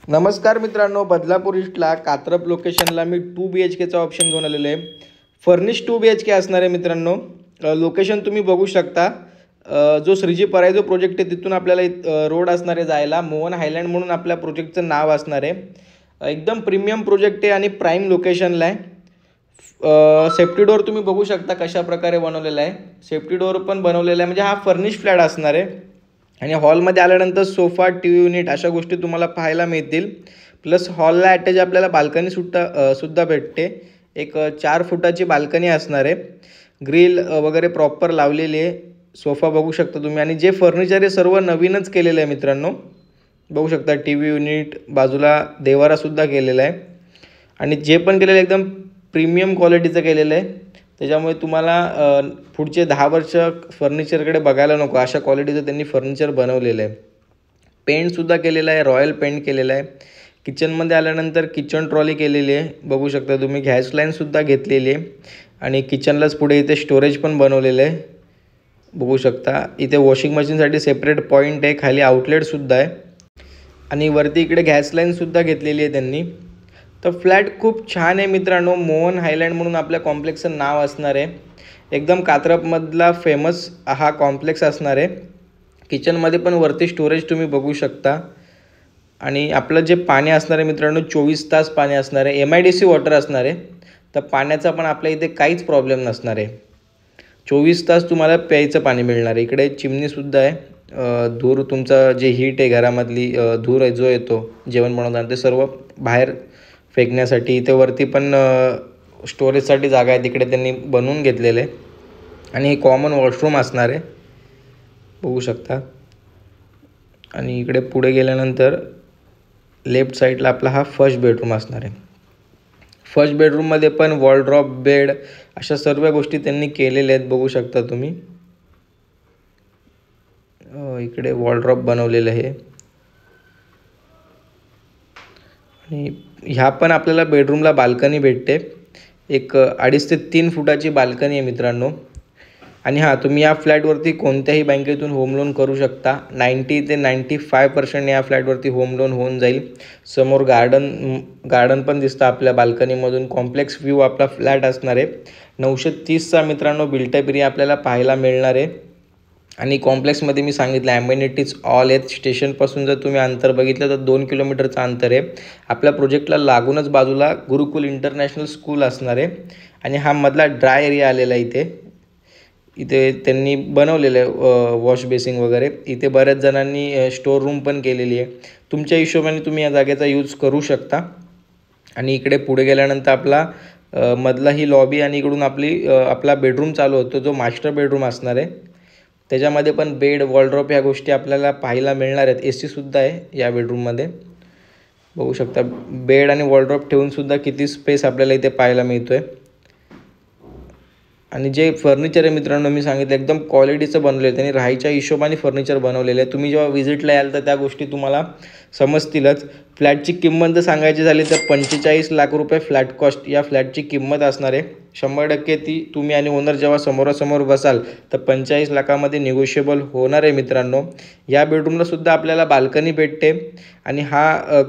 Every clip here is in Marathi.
नमस्कार मित्रांनो, बदलापूर ईस्टला कात्रप लोकेशनला मी 2 BHKचा ऑप्शन घेऊन आलेलो आहे। फर्निश 2 BHK असणार आहे मित्रांनो। लोकेशन तुम्ही बघू शकता। जो श्रीजी परायजो प्रोजेक्ट आहे तिथून आपल्याला रोड असणार आहे जायला। मोहन हायलँड म्हणून आपल्या प्रोजेक्टचं नाव असणार आहे। एकदम प्रीमियम प्रोजेक्ट आहे आणि प्राईम लोकेशनला आहे। सेफ्टी डोर तुम्ही बघू शकता कशा प्रकारे बनवलेला आहे। सेफ्टी डोर पण बनवलेला आहे, म्हणजे हा फर्निश फ्लॅट असणार आहे। आणि हॉलमध्ये आल्यानंतर सोफा, टीव्ही युनिट अशा गोष्टी तुम्हाला पाहायला मिळतील। प्लस हॉलला अटॅच आपल्याला बाल्कनी सुद्धा भेटते। एक 4 फुटाची बाल्कनी असणार आहे। ग्रिल वगैरे प्रॉपर लावलेली आहे। सोफा बघू शकता तुम्ही, आणि जे फर्निचर आहे सर्व नवीनच केलेलं आहे मित्रांनो। बघू शकता टीव्ही युनिट, बाजूला देवारासुद्धा केलेला आहे। आणि जे पण केलेलं एकदम प्रीमियम क्वालिटीचं केलेलं आहे। त्याच्यामुळे तुम्हाला पुढचे 10 वर्ष फर्निचरकडे बघायला नको अशा क्वालिटीचं त्यांनी फर्निचर बनवलेलं आहे। पेंटसुद्धा केलेलं आहे, रॉयल पेंट केलेलं आहे। किचनमध्ये आल्यानंतर किचन ट्रॉली केलेली आहे, बघू शकता तुम्ही। गॅस लाईनसुद्धा घेतलेली आहे आणि किचनलाच पुढे इथे स्टोरेज पण बनवलेलं आहे, बघू शकता। इथे वॉशिंग मशीनसाठी सेपरेट पॉईंट आहे, खाली आउटलेटसुद्धा आहे आणि वरती इकडे गॅस लाईनसुद्धा घेतलेली आहे त्यांनी। तर फ्लॅट खूप छान आहे मित्रांनो। मोहन हायलँड म्हणून आपल्या कॉम्प्लेक्सचं नाव असणार आहे। एकदम कात्रपमधला फेमस हा कॉम्प्लेक्स असणार आहे। किचनमध्ये पण वरती स्टोरेज तुम्ही बघू शकता। आणि आपलं जे पाणी असणार आहे मित्रांनो 24 तास पाणी असणार आहे। MIDC वॉटर असणार आहे, तर पाण्याचा पण आपल्या इथे काहीच प्रॉब्लेम नसणार आहे। 24 तास तुम्हाला प्यायचं पाणी मिळणार आहे। इकडे चिमणीसुद्धा आहे। धूर तुमचा जे हीट आहे घरामधली धूर आहे जो येतो जेवण बनवताना ते सर्व बाहेर फेकण्यासाठी इथे वरती पण स्टोरेजसाठी जागा आहे, तिकडे त्यांनी बनवून घेतलेलं आहे। आणि हे कॉमन वॉशरूम असणार आहे, बघू शकता। आणि इकडे पुढे गेल्यानंतर लेफ्ट साईडला आपला हा फर्स्ट बेडरूम असणार आहे। फर्स्ट बेडरूममध्ये पण वॉलड्रॉप, बेड अशा सर्व गोष्टी त्यांनी केलेल्या आहेत, बघू शकता तुम्ही। इकडे वॉलड्रॉप बनवलेलं आहे आणि ह्या पण आपल्याला बेडरूमला बाल्कनी भेटते। एक 2.5 ते 3 फुटाची बाल्कनी आहे मित्रांनो। आणि हां, तुम्ही या फ्लॅटवरती कोणत्याही बँकेतून होम लोन करू शकता। 90 ते 95% या फ्लॅटवरती होम लोन होऊन जाईल। समोर गार्डन पण दिसतं आपल्या बाल्कनीमधून। कॉम्प्लेक्स व्ह्यू आपला फ्लॅट असणार आहे। 930चा मित्रांनो बिल्टअप एरिया आपल्याला पाहायला मिळणार आहे। आणि कॉम्प्लेक्समध्ये मी सांगितलं ॲम्बिनिटीज ऑल आहेत। स्टेशनपासून जर तुम्ही अंतर बघितलं तर 2 किलोमीटरचं अंतर आहे। आपल्या प्रोजेक्टला लागूनच बाजूला गुरुकुल इंटरनॅशनल स्कूल असणार आहे। आणि हा मधला ड्राय एरिया आलेला आहे। इथे त्यांनी बनवलेलं आहे वॉश बेसिंग वगैरे। इथे बऱ्याच जणांनी स्टोर रूम पण केलेली आहे। तुमच्या हिशोबाने तुम्ही या जागेचा यूज करू शकता। आणि इकडे पुढे गेल्यानंतर आपला मधला ही लॉबी आणि इकडून आपला बेडरूम चालू होतो, जो मास्टर बेडरूम असणार आहे। त्याच्यामध्ये पण बेड, वॉलड्रॉप ह्या गोष्टी आपल्याला पाहायला मिळणार आहेत। AC सुद्धा आहे या बेडरूममध्ये, बघू शकता। बेड आणि वॉलड्रॉप ठेवूनसुद्धा किती स्पेस आपल्याला इथे पाहायला मिळतो आहे। आणि जे फर्निचर आहे मित्रांनो मी सांगितलं एकदम क्वालिटीचं बनवलेलं आहे। त्यांनी राहायच्या हिशोबाने फर्निचर बनवलेलं आहे। तुम्ही जेव्हा व्हिजिटला याल तर त्या गोष्टी तुम्हाला समजतीलच। फ्लॅटची किंमत जर सांगायची झाली तर 45 लाख रुपये फ्लॅट कॉस्ट या फ्लॅटची किंमत असणार आहे। 100% ती तुम्ही आणि ओनर जेव्हा समोरासमोर बसाल तर 45 लाखामध्ये निगोशिएबल होणार आहे मित्रांनो। या बेडरूमला सुद्धा आपल्याला बाल्कनी भेटते आणि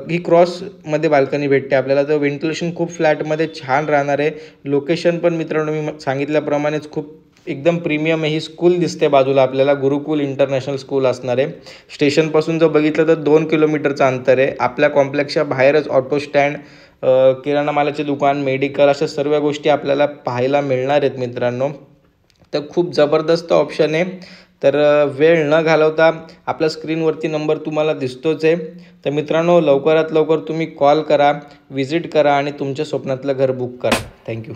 ही क्रॉसमध्ये बाल्कनी भेटते आपल्याला। तर व्हेंटिलेशन खूप फ्लॅटमध्ये छान राहणार आहे। लोकेशन पण मित्रांनो मी सांगितल्याप्रमाणेच खूप एकदम प्रीमियम आहे। ही स्कूल दिसते बाजूला आपल्याला, गुरुकुल इंटरनॅशनल स्कूल असणार आहे। स्टेशनपासून जर बघितलं तर 2 किलोमीटरचं अंतर आहे। आपल्या कॉम्प्लेक्सच्या बाहेरच ऑटो स्टँड, किराणा मालाचे दुकान, मेडिकल अशा सर्व गोष्टी आपल्याला पाहायला मिळणार आहेत मित्रांनो। तर खूप जबरदस्त ऑप्शन आहे। तर वेळ न घालवता आपल्या स्क्रीनवरती नंबर तुम्हाला दिसतोच आहे। तर मित्रांनो लवकरात लवकर तुम्ही कॉल करा, व्हिजिट करा आणि तुमच्या स्वप्नातलं घर बुक करा। थँक्यू।